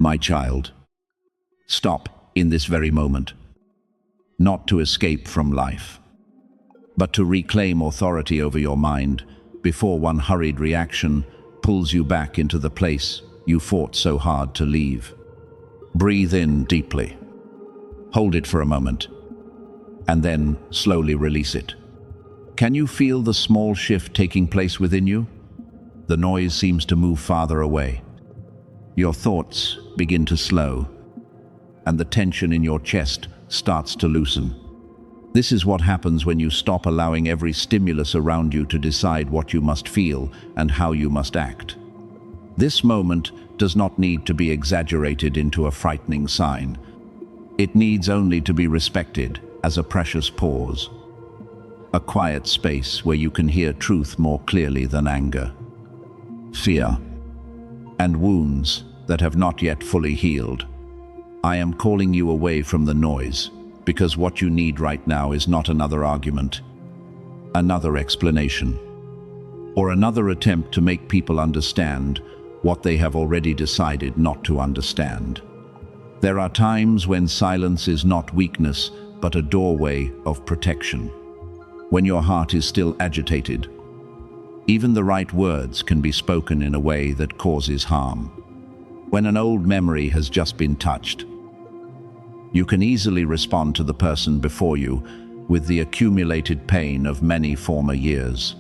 My child, stop in this very moment, not to escape from life, but to reclaim authority over your mind before one hurried reaction pulls you back into the place you fought so hard to leave. Breathe in deeply, hold it for a moment, and then slowly release it. Can you feel the small shift taking place within you? The noise seems to move farther away. Your thoughts begin to slow, and the tension in your chest starts to loosen. This is what happens when you stop allowing every stimulus around you to decide what you must feel and how you must act. This moment does not need to be exaggerated into a frightening sign. It needs only to be respected as a precious pause, a quiet space where you can hear truth more clearly than anger, fear, and wounds that have not yet fully healed. I am calling you away from the noise, because what you need right now is not another argument, another explanation, or another attempt to make people understand what they have already decided not to understand. There are times when silence is not weakness, but a doorway of protection. When your heart is still agitated, even the right words can be spoken in a way that causes harm. When an old memory has just been touched, you can easily respond to the person before you with the accumulated pain of many former years.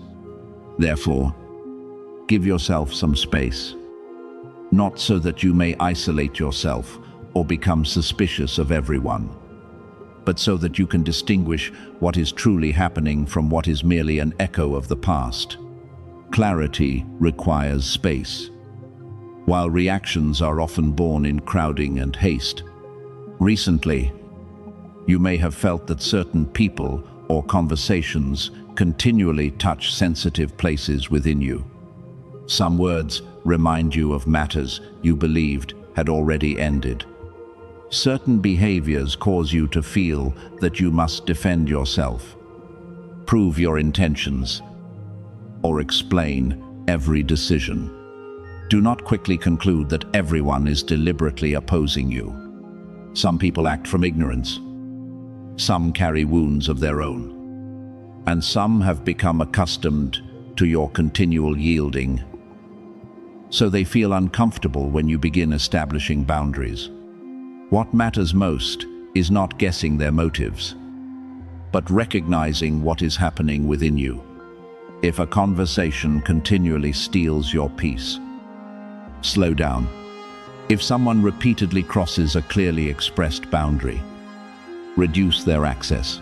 Therefore, give yourself some space, not so that you may isolate yourself or become suspicious of everyone, but so that you can distinguish what is truly happening from what is merely an echo of the past. Clarity requires space. While reactions are often born in crowding and haste, recently, you may have felt that certain people or conversations continually touch sensitive places within you. Some words remind you of matters you believed had already ended. Certain behaviors cause you to feel that you must defend yourself, prove your intentions, or explain every decision. Do not quickly conclude that everyone is deliberately opposing you. Some people act from ignorance. Some carry wounds of their own. And some have become accustomed to your continual yielding, so they feel uncomfortable when you begin establishing boundaries. What matters most is not guessing their motives, but recognizing what is happening within you. If a conversation continually steals your peace, slow down. If someone repeatedly crosses a clearly expressed boundary, reduce their access.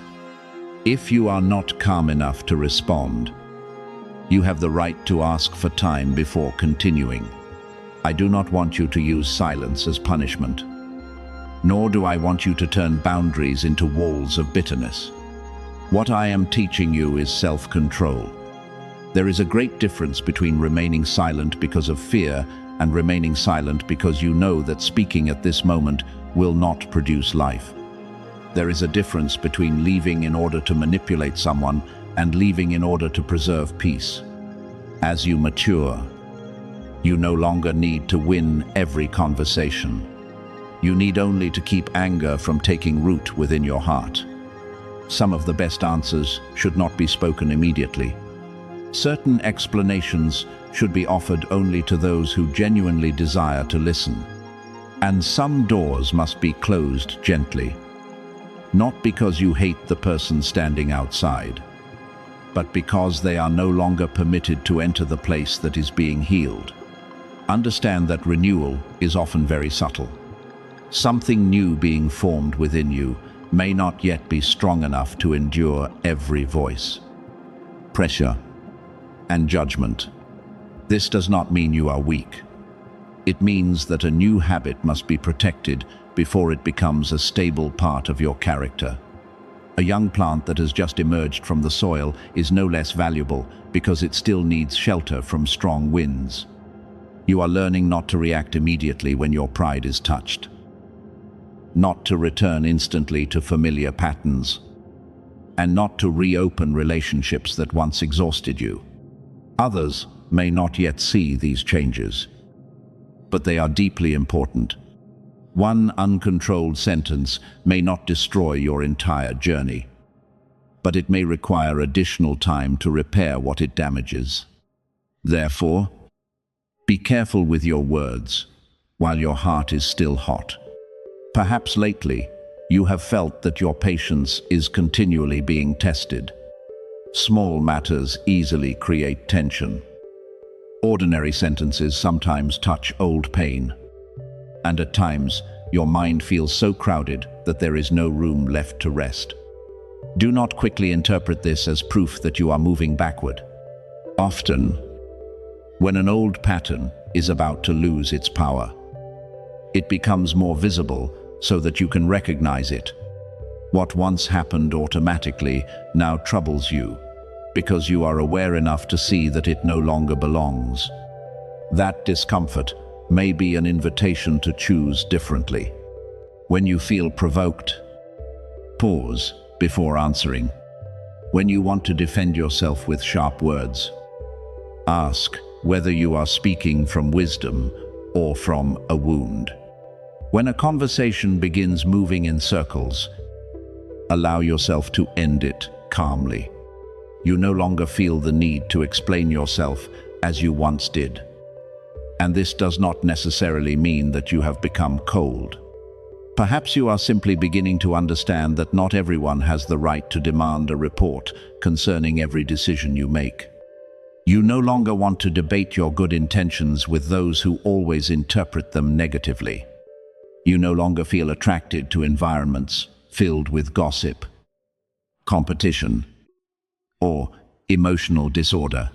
If you are not calm enough to respond, you have the right to ask for time before continuing. I do not want you to use silence as punishment, nor do I want you to turn boundaries into walls of bitterness. What I am teaching you is self-control. There is a great difference between remaining silent because of fear and remaining silent because you know that speaking at this moment will not produce life. There is a difference between leaving in order to manipulate someone and leaving in order to preserve peace. As you mature, you no longer need to win every conversation. You need only to keep anger from taking root within your heart. Some of the best answers should not be spoken immediately. Certain explanations should be offered only to those who genuinely desire to listen. And some doors must be closed gently, not because you hate the person standing outside, but because they are no longer permitted to enter the place that is being healed. Understand that renewal is often very subtle. Something new being formed within you may not yet be strong enough to endure every voice, pressure, and judgment. This does not mean you are weak. It means that a new habit must be protected before it becomes a stable part of your character. A young plant that has just emerged from the soil is no less valuable because it still needs shelter from strong winds. You are learning not to react immediately when your pride is touched, not to return instantly to familiar patterns, and not to reopen relationships that once exhausted you. Others may not yet see these changes, but they are deeply important. One uncontrolled sentence may not destroy your entire journey, but it may require additional time to repair what it damages. Therefore, be careful with your words while your heart is still hot. Perhaps lately, you have felt that your patience is continually being tested. Small matters easily create tension. Ordinary sentences sometimes touch old pain. And at times, your mind feels so crowded that there is no room left to rest. Do not quickly interpret this as proof that you are moving backward. Often, when an old pattern is about to lose its power, it becomes more visible so that you can recognize it. What once happened automatically now troubles you, because you are aware enough to see that it no longer belongs. That discomfort may be an invitation to choose differently. When you feel provoked, pause before answering. When you want to defend yourself with sharp words, ask whether you are speaking from wisdom or from a wound. When a conversation begins moving in circles, allow yourself to end it calmly. You no longer feel the need to explain yourself as you once did. And this does not necessarily mean that you have become cold. Perhaps you are simply beginning to understand that not everyone has the right to demand a report concerning every decision you make. You no longer want to debate your good intentions with those who always interpret them negatively. You no longer feel attracted to environments filled with gossip, competition, or emotional disorder.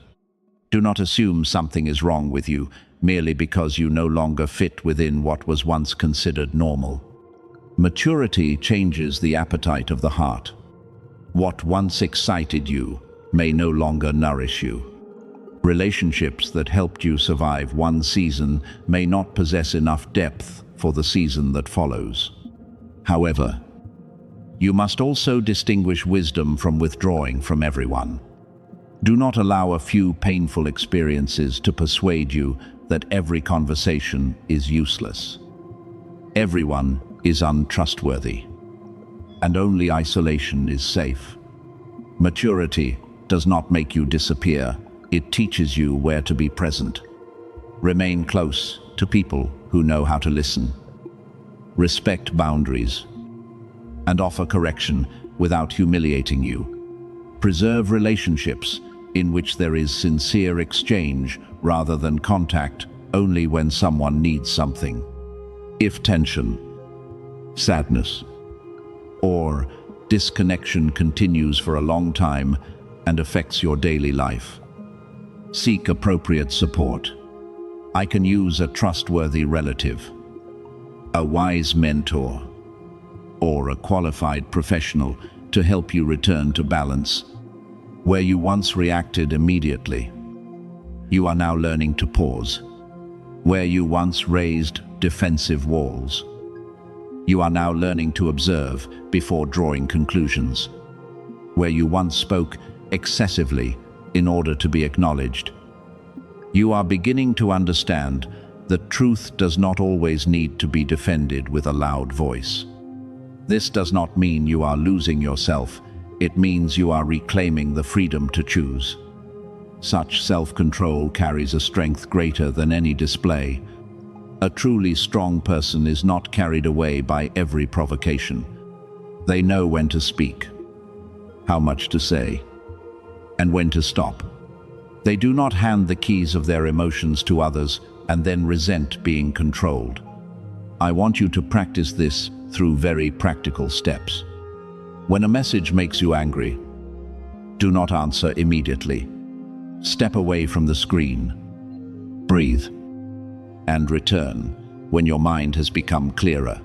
Do not assume something is wrong with you merely because you no longer fit within what was once considered normal. Maturity changes the appetite of the heart. What once excited you may no longer nourish you. Relationships that helped you survive one season may not possess enough depth for the season that follows. However, you must also distinguish wisdom from withdrawing from everyone. Do not allow a few painful experiences to persuade you that every conversation is useless. Everyone is untrustworthy, and only isolation is safe. Maturity does not make you disappear. It teaches you where to be present. Remain close to people who know how to listen. Respect boundaries and offer correction without humiliating you. Preserve relationships in which there is sincere exchange rather than contact only when someone needs something. If tension, sadness, or disconnection continues for a long time and affects your daily life, seek appropriate support. I can use a trustworthy relative, a wise mentor, or a qualified professional to help you return to balance. Where you once reacted immediately, you are now learning to pause. Where you once raised defensive walls, you are now learning to observe before drawing conclusions. Where you once spoke excessively in order to be acknowledged, you are beginning to understand that truth does not always need to be defended with a loud voice. This does not mean you are losing yourself. It means you are reclaiming the freedom to choose. Such self-control carries a strength greater than any display. A truly strong person is not carried away by every provocation. They know when to speak, how much to say, and when to stop. They do not hand the keys of their emotions to others and then resent being controlled. I want you to practice this through very practical steps. When a message makes you angry, do not answer immediately. Step away from the screen, breathe, and return when your mind has become clearer.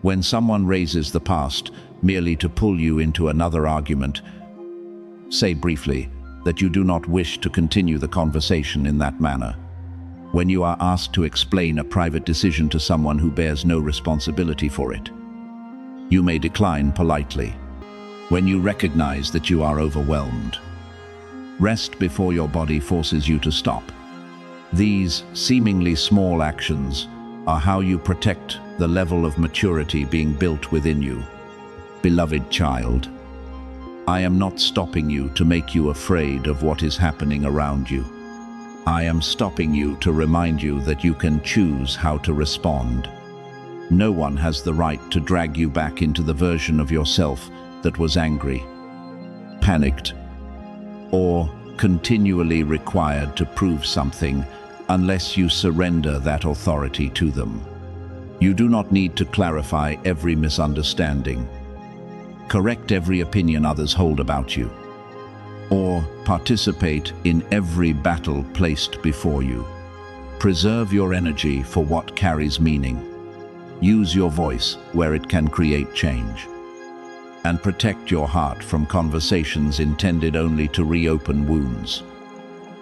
When someone raises the past merely to pull you into another argument, say briefly that you do not wish to continue the conversation in that manner. When you are asked to explain a private decision to someone who bears no responsibility for it, you may decline politely. When you recognize that you are overwhelmed, rest before your body forces you to stop. These seemingly small actions are how you protect the level of maturity being built within you. Beloved child, I am not stopping you to make you afraid of what is happening around you. I am stopping you to remind you that you can choose how to respond. No one has the right to drag you back into the version of yourself that was angry, panicked, or continually required to prove something unless you surrender that authority to them. You do not need to clarify every misunderstanding, correct every opinion others hold about you, or participate in every battle placed before you. Preserve your energy for what carries meaning. Use your voice where it can create change. And protect your heart from conversations intended only to reopen wounds.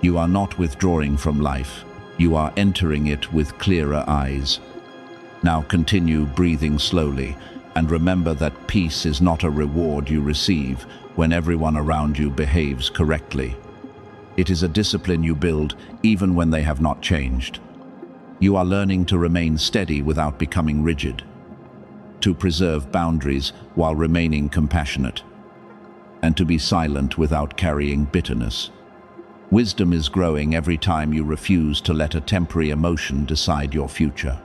You are not withdrawing from life. You are entering it with clearer eyes. Now continue breathing slowly, and remember that peace is not a reward you receive when everyone around you behaves correctly. It is a discipline you build even when they have not changed. You are learning to remain steady without becoming rigid, to preserve boundaries while remaining compassionate, and to be silent without carrying bitterness. Wisdom is growing every time you refuse to let a temporary emotion decide your future.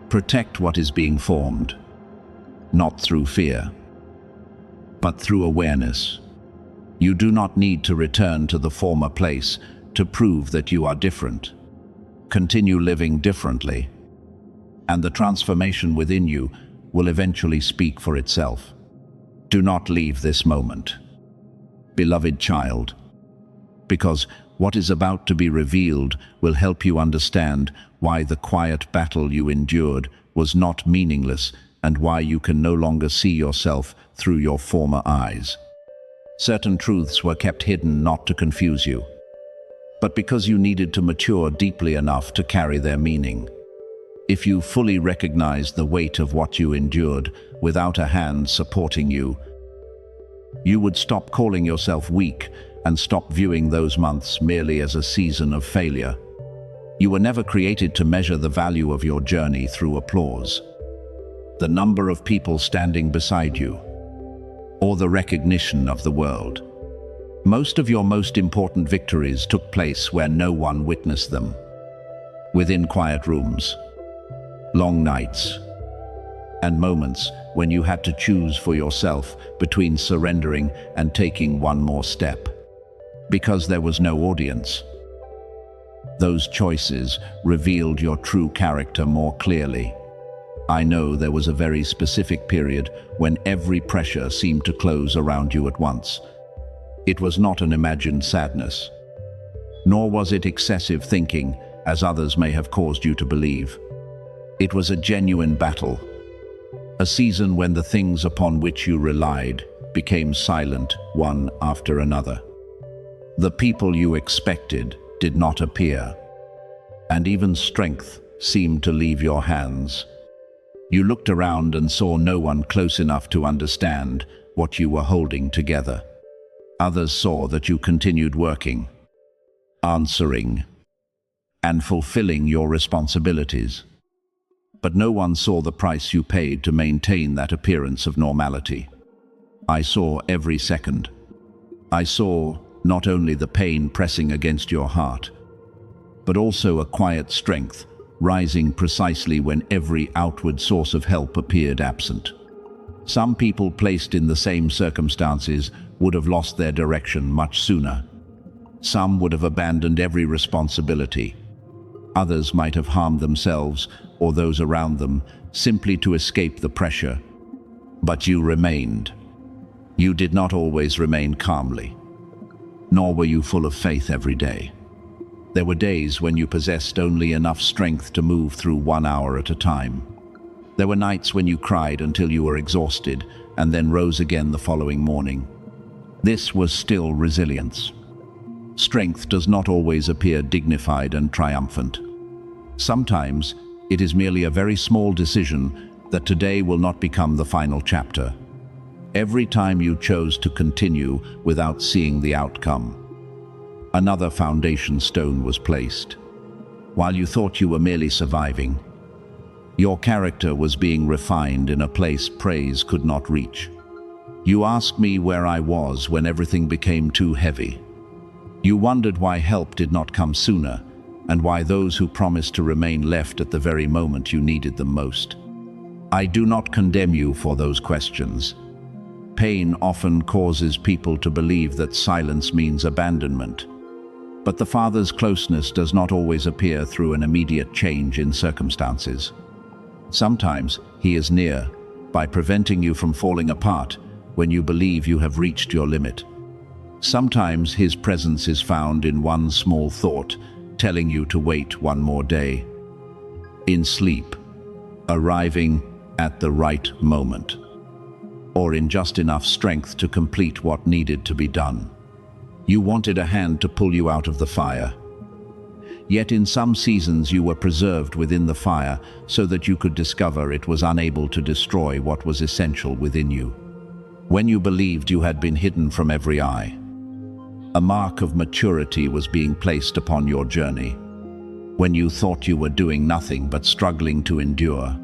Protect what is being formed, not through fear, but through awareness. You do not need to return to the former place to prove that you are different. Continue living differently, and the transformation within you will eventually speak for itself. Do not leave this moment, beloved child, because what is about to be revealed will help you understand why the quiet battle you endured was not meaningless and why you can no longer see yourself through your former eyes. Certain truths were kept hidden not to confuse you, but because you needed to mature deeply enough to carry their meaning. If you fully recognize the weight of what you endured without a hand supporting you, you would stop calling yourself weak and stop viewing those months merely as a season of failure. You were never created to measure the value of your journey through applause, the number of people standing beside you, or the recognition of the world. Most of your most important victories took place where no one witnessed them. Within quiet rooms, long nights, and moments when you had to choose for yourself between surrendering and taking one more step. Because there was no audience, those choices revealed your true character more clearly. I know there was a very specific period when every pressure seemed to close around you at once. It was not an imagined sadness, nor was it excessive thinking, as others may have caused you to believe. It was a genuine battle, a season when the things upon which you relied became silent one after another. The people you expected did not appear, and even strength seemed to leave your hands. You looked around and saw no one close enough to understand what you were holding together. Others saw that you continued working, answering, and fulfilling your responsibilities. But no one saw the price you paid to maintain that appearance of normality. I saw every second. I saw not only the pain pressing against your heart, but also a quiet strength rising precisely when every outward source of help appeared absent. Some people placed in the same circumstances would have lost their direction much sooner. Some would have abandoned every responsibility. Others might have harmed themselves or those around them simply to escape the pressure. But you remained. You did not always remain calmly, nor were you full of faith every day. There were days when you possessed only enough strength to move through 1 hour at a time. There were nights when you cried until you were exhausted and then rose again the following morning. This was still resilience. Strength does not always appear dignified and triumphant. Sometimes it is merely a very small decision that today will not become the final chapter. Every time you chose to continue without seeing the outcome, another foundation stone was placed. While you thought you were merely surviving, Your character was being refined in a place praise could not reach. You asked me where I was when everything became too heavy. You wondered why help did not come sooner, and why those who promised to remain left at the very moment you needed them most. I do not condemn you for those questions. Pain often causes people to believe that silence means abandonment. But the Father's closeness does not always appear through an immediate change in circumstances. Sometimes He is near by preventing you from falling apart when you believe you have reached your limit. Sometimes His presence is found in one small thought, telling you to wait one more day. In sleep, arriving at the right moment, or in just enough strength to complete what needed to be done. You wanted a hand to pull you out of the fire. Yet in some seasons you were preserved within the fire so that you could discover it was unable to destroy what was essential within you. When you believed you had been hidden from every eye, a mark of maturity was being placed upon your journey. When you thought you were doing nothing but struggling to endure,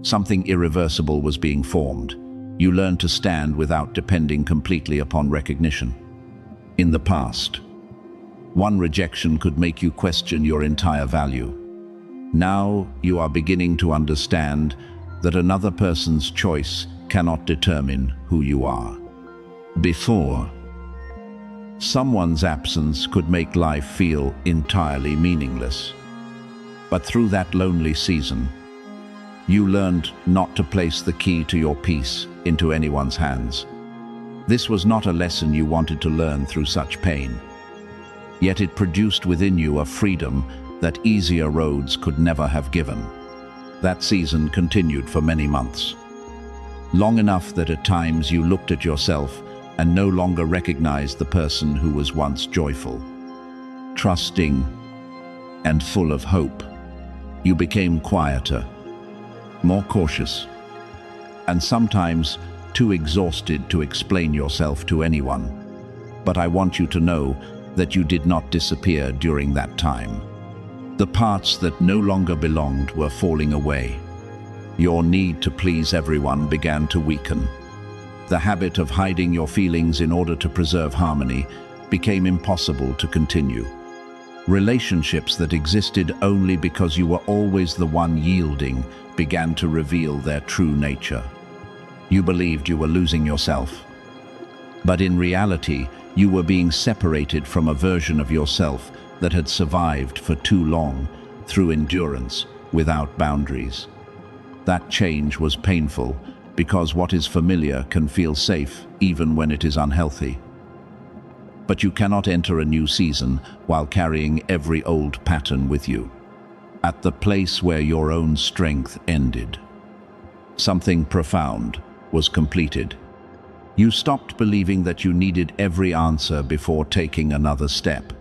something irreversible was being formed. You learned to stand without depending completely upon recognition. In the past, one rejection could make you question your entire value. Now you are beginning to understand that another person's choice cannot determine who you are. Before, someone's absence could make life feel entirely meaningless. But through that lonely season, you learned not to place the key to your peace into anyone's hands. This was not a lesson you wanted to learn through such pain. Yet it produced within you a freedom that easier roads could never have given. That season continued for many months. Long enough that at times you looked at yourself and no longer recognized the person who was once joyful, trusting, and full of hope. You became quieter, more cautious, and sometimes too exhausted to explain yourself to anyone. But I want you to know that you did not disappear during that time. The parts that no longer belonged were falling away. Your need to please everyone began to weaken. The habit of hiding your feelings in order to preserve harmony became impossible to continue. Relationships that existed only because you were always the one yielding began to reveal their true nature. You believed you were losing yourself, but in reality, you were being separated from a version of yourself that had survived for too long through endurance without boundaries. That change was painful because what is familiar can feel safe even when it is unhealthy. But you cannot enter a new season while carrying every old pattern with you. At the place where your own strength ended, something profound was completed. You stopped believing that you needed every answer before taking another step.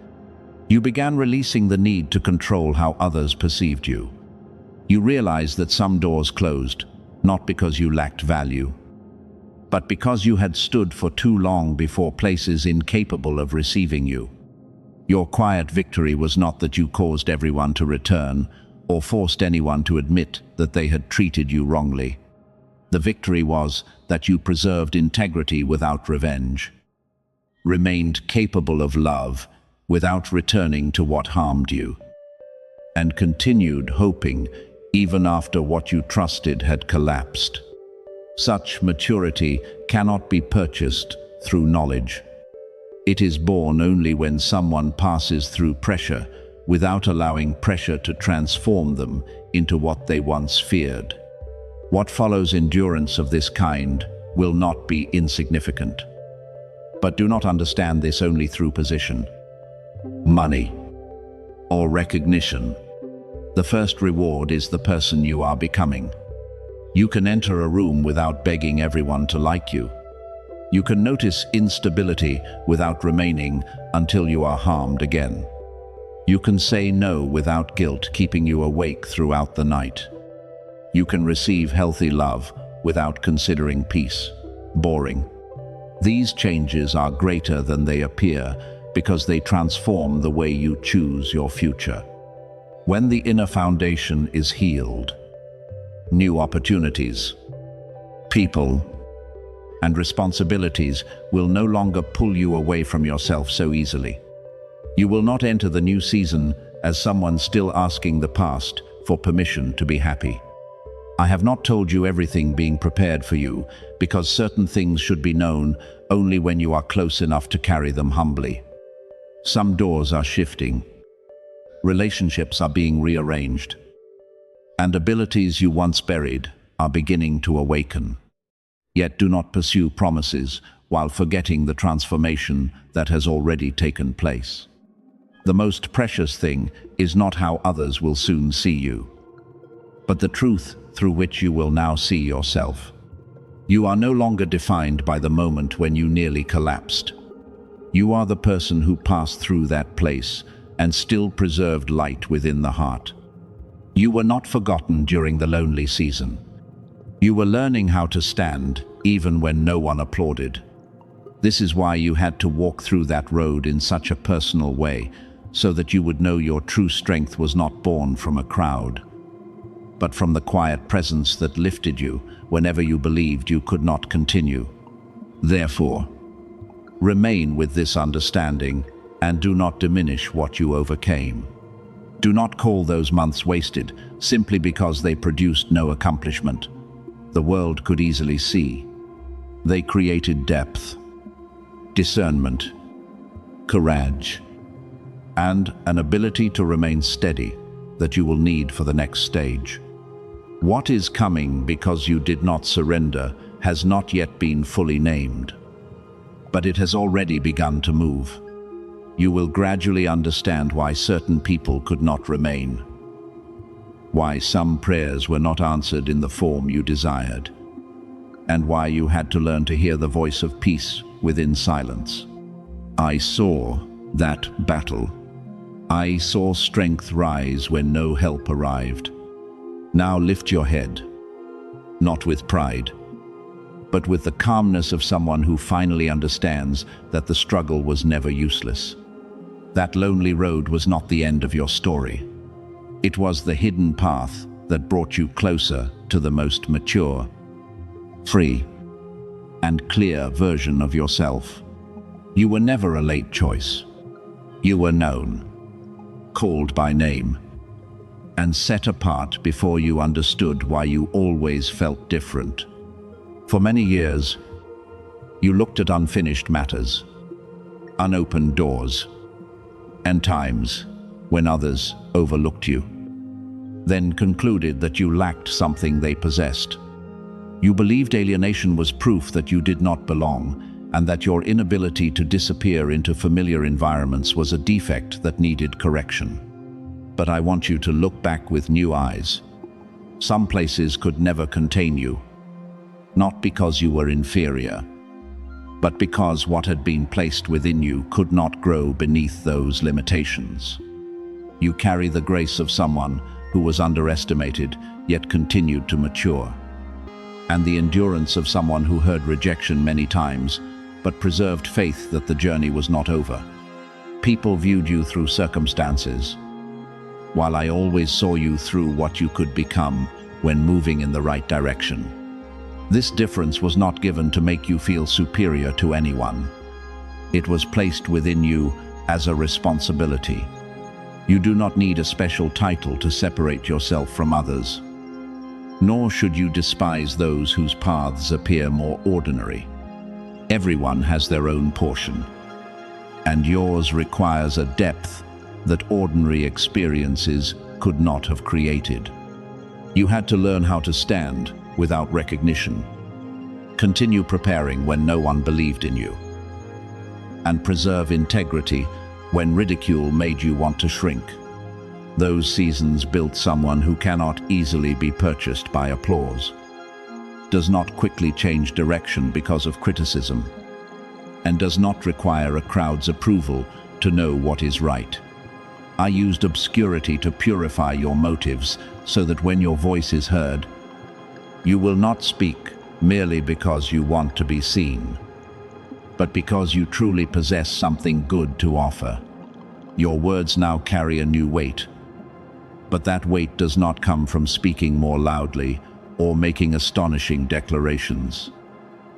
You began releasing the need to control how others perceived you. You realized that some doors closed, not because you lacked value, but because you had stood for too long before places incapable of receiving you. Your quiet victory was not that you caused everyone to return or forced anyone to admit that they had treated you wrongly. The victory was that you preserved integrity without revenge, remained capable of love without returning to what harmed you, and continued hoping even after what you trusted had collapsed. Such maturity cannot be purchased through knowledge. It is born only when someone passes through pressure without allowing pressure to transform them into what they once feared. What follows endurance of this kind will not be insignificant. But do not understand this only through position, money, or recognition. The first reward is the person you are becoming. You can enter a room without begging everyone to like you. You can notice instability without remaining until you are harmed again. You can say no without guilt keeping you awake throughout the night. You can receive healthy love without considering peace boring. These changes are greater than they appear because they transform the way you choose your future. When the inner foundation is healed, new opportunities, people, and responsibilities will no longer pull you away from yourself so easily. You will not enter the new season as someone still asking the past for permission to be happy. I have not told you everything being prepared for you, because certain things should be known only when you are close enough to carry them humbly. Some doors are shifting. Relationships are being rearranged. And abilities you once buried are beginning to awaken. Yet do not pursue promises while forgetting the transformation that has already taken place. The most precious thing is not how others will soon see you, but the truth through which you will now see yourself. You are no longer defined by the moment when you nearly collapsed. You are the person who passed through that place and still preserved light within the heart. You were not forgotten during the lonely season. You were learning how to stand even when no one applauded. This is why you had to walk through that road in such a personal way, so that you would know your true strength was not born from a crowd, but from the quiet presence that lifted you whenever you believed you could not continue. Therefore, remain with this understanding and do not diminish what you overcame. Do not call those months wasted simply because they produced no accomplishment. The world could easily see. They created depth, discernment, courage, and an ability to remain steady that you will need for the next stage. What is coming because you did not surrender has not yet been fully named, but it has already begun to move. You will gradually understand why certain people could not remain, why some prayers were not answered in the form you desired, and why you had to learn to hear the voice of peace within silence. I saw that battle. I saw strength rise when no help arrived. Now lift your head, not with pride, but with the calmness of someone who finally understands that the struggle was never useless. That lonely road was not the end of your story. It was the hidden path that brought you closer to the most mature, free, and clear version of yourself. You were never a late choice. You were known, called by name, and set apart before you understood why you always felt different. For many years, you looked at unfinished matters, unopened doors, and times when others overlooked you, then concluded that you lacked something they possessed. You believed alienation was proof that you did not belong, and that your inability to disappear into familiar environments was a defect that needed correction. But I want you to look back with new eyes. Some places could never contain you, not because you were inferior, but because what had been placed within you could not grow beneath those limitations. You carry the grace of someone who was underestimated, yet continued to mature, and the endurance of someone who heard rejection many times, but preserved faith that the journey was not over. People viewed you through circumstances, while I always saw you through what you could become when moving in the right direction. This difference was not given to make you feel superior to anyone. It was placed within you as a responsibility. You do not need a special title to separate yourself from others, nor should you despise those whose paths appear more ordinary. Everyone has their own portion, and yours requires a depth that ordinary experiences could not have created. You had to learn how to stand without recognition, continue preparing when no one believed in you, and preserve integrity when ridicule made you want to shrink. Those seasons built someone who cannot easily be purchased by applause, does not quickly change direction because of criticism, and does not require a crowd's approval to know what is right. I used obscurity to purify your motives so that when your voice is heard, you will not speak merely because you want to be seen, but because you truly possess something good to offer. Your words now carry a new weight, but that weight does not come from speaking more loudly or making astonishing declarations.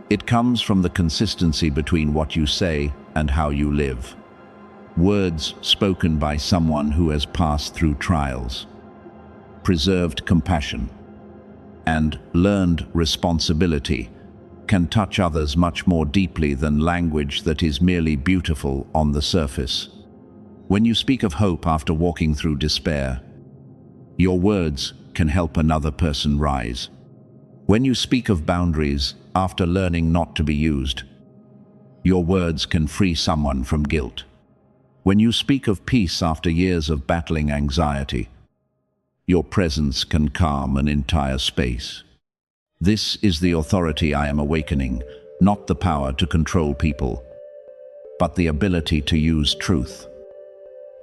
It comes from the consistency between what you say and how you live. Words spoken by someone who has passed through trials, preserved compassion, and learned responsibility can touch others much more deeply than language that is merely beautiful on the surface. When you speak of hope after walking through despair, your words can help another person rise. When you speak of boundaries after learning not to be used, your words can free someone from guilt. When you speak of peace after years of battling anxiety, your presence can calm an entire space. This is the authority I am awakening, not the power to control people, but the ability to use truth,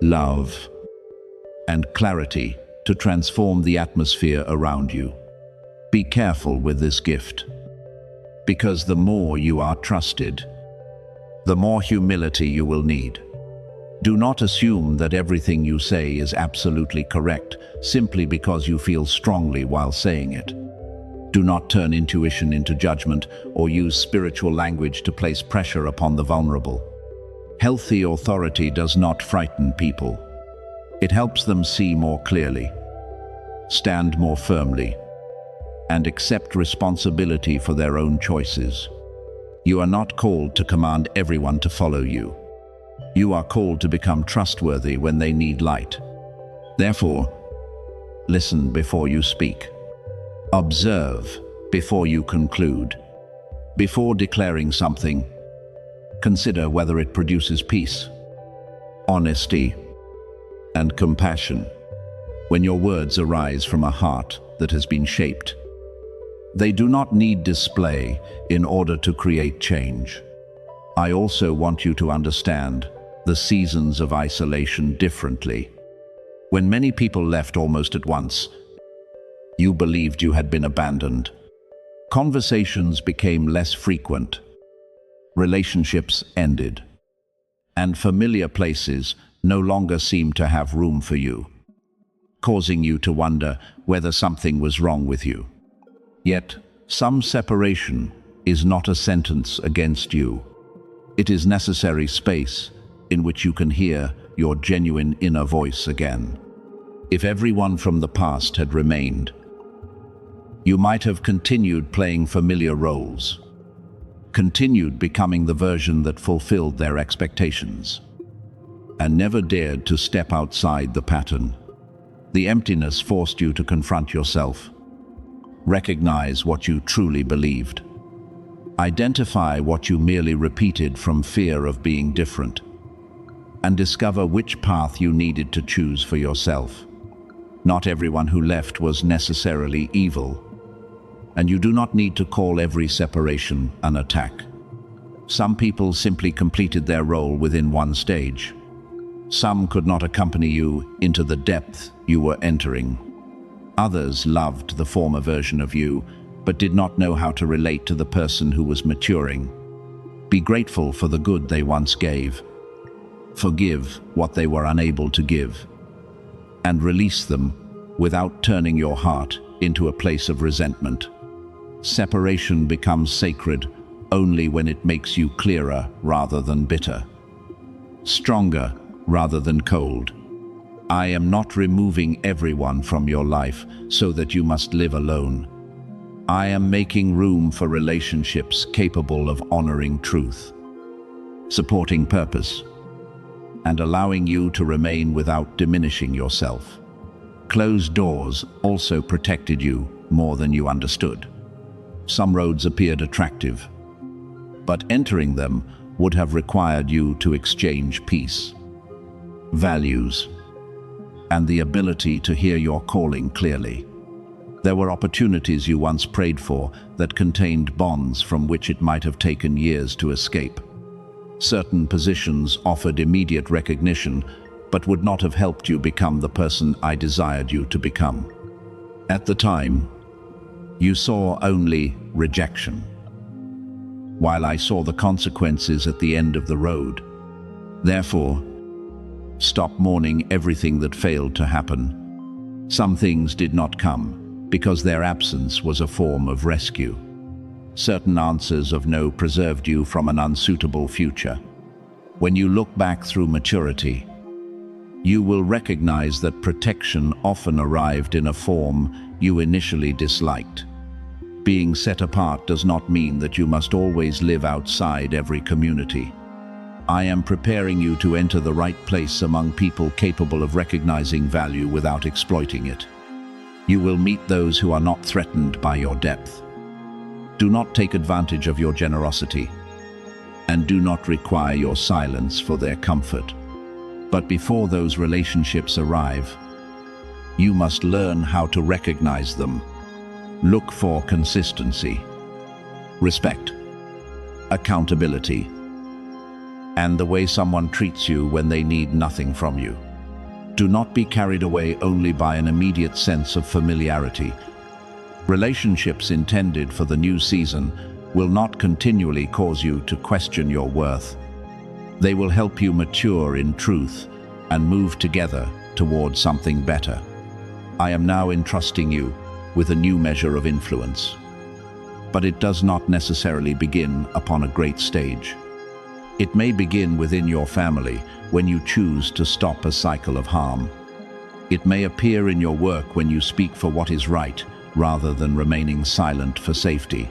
love, and clarity to transform the atmosphere around you. Be careful with this gift, because the more you are trusted, the more humility you will need. Do not assume that everything you say is absolutely correct simply because you feel strongly while saying it. Do not turn intuition into judgment or use spiritual language to place pressure upon the vulnerable. Healthy authority does not frighten people. It helps them see more clearly, stand more firmly, and accept responsibility for their own choices. You are not called to command everyone to follow you. You are called to become trustworthy when they need light. Therefore, listen before you speak. Observe before you conclude. Before declaring something, consider whether it produces peace, honesty, and compassion. When your words arise from a heart that has been shaped, they do not need display in order to create change. I also want you to understand the seasons of isolation differently. When many people left almost at once, you believed you had been abandoned. Conversations became less frequent, relationships ended, and familiar places no longer seemed to have room for you, causing you to wonder whether something was wrong with you. Yet, some separation is not a sentence against you. It is necessary space in which you can hear your genuine inner voice again. If everyone from the past had remained, you might have continued playing familiar roles, continued becoming the version that fulfilled their expectations, and never dared to step outside the pattern. The emptiness forced you to confront yourself, recognize what you truly believed, identify what you merely repeated from fear of being different, and discover which path you needed to choose for yourself. Not everyone who left was necessarily evil, and you do not need to call every separation an attack. Some people simply completed their role within one stage. Some could not accompany you into the depth you were entering. Others loved the former version of you, but did not know how to relate to the person who was maturing. Be grateful for the good they once gave. Forgive what they were unable to give, and release them without turning your heart into a place of resentment. Separation becomes sacred only when it makes you clearer rather than bitter, stronger rather than cold. I am not removing everyone from your life so that you must live alone. I am making room for relationships capable of honoring truth, supporting purpose, and allowing you to remain without diminishing yourself. Closed doors also protected you more than you understood. Some roads appeared attractive, but entering them would have required you to exchange peace, values, and the ability to hear your calling clearly. There were opportunities you once prayed for that contained bonds from which it might have taken years to escape. Certain positions offered immediate recognition, but would not have helped you become the person I desired you to become. At the time, you saw only rejection, while I saw the consequences at the end of the road. Therefore, stop mourning everything that failed to happen. Some things did not come because their absence was a form of rescue. Certain answers of no preserved you from an unsuitable future. When you look back through maturity, you will recognize that protection often arrived in a form you initially disliked. Being set apart does not mean that you must always live outside every community. I am preparing you to enter the right place among people capable of recognizing value without exploiting it. You will meet those who are not threatened by your depth. Do not take advantage of your generosity, and do not require your silence for their comfort. But before those relationships arrive, you must learn how to recognize them. Look for consistency, respect, accountability, and the way someone treats you when they need nothing from you. Do not be carried away only by an immediate sense of familiarity. Relationships intended for the new season will not continually cause you to question your worth. They will help you mature in truth and move together toward something better. I am now entrusting you with a new measure of influence. But it does not necessarily begin upon a great stage. It may begin within your family when you choose to stop a cycle of harm. It may appear in your work when you speak for what is right rather than remaining silent for safety.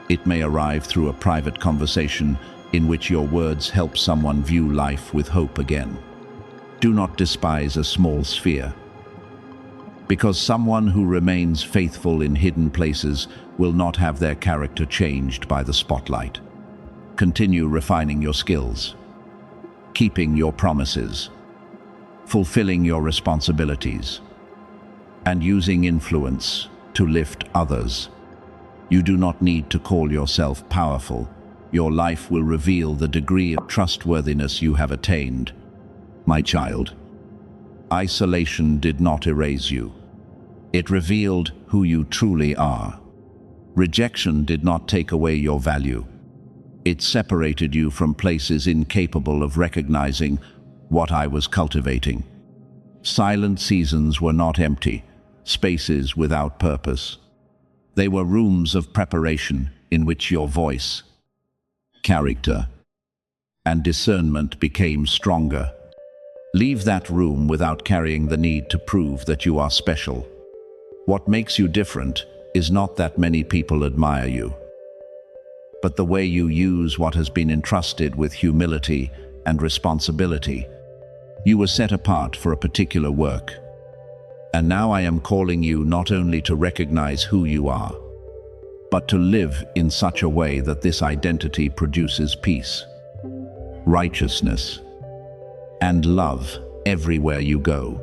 It may arrive through a private conversation in which your words help someone view life with hope again. Do not despise a small sphere, because someone who remains faithful in hidden places will not have their character changed by the spotlight. Continue refining your skills, keeping your promises, fulfilling your responsibilities, and using influence to lift others. You do not need to call yourself powerful. Your life will reveal the degree of trustworthiness you have attained. My child, isolation did not erase you. It revealed who you truly are. Rejection did not take away your value. It separated you from places incapable of recognizing what I was cultivating. Silent seasons were not empty, spaces without purpose. They were rooms of preparation in which your voice, character, and discernment became stronger. Leave that room without carrying the need to prove that you are special. What makes you different is not that many people admire you, but the way you use what has been entrusted with humility and responsibility. You were set apart for a particular work. And now I am calling you not only to recognize who you are, but to live in such a way that this identity produces peace, righteousness, and love everywhere you go.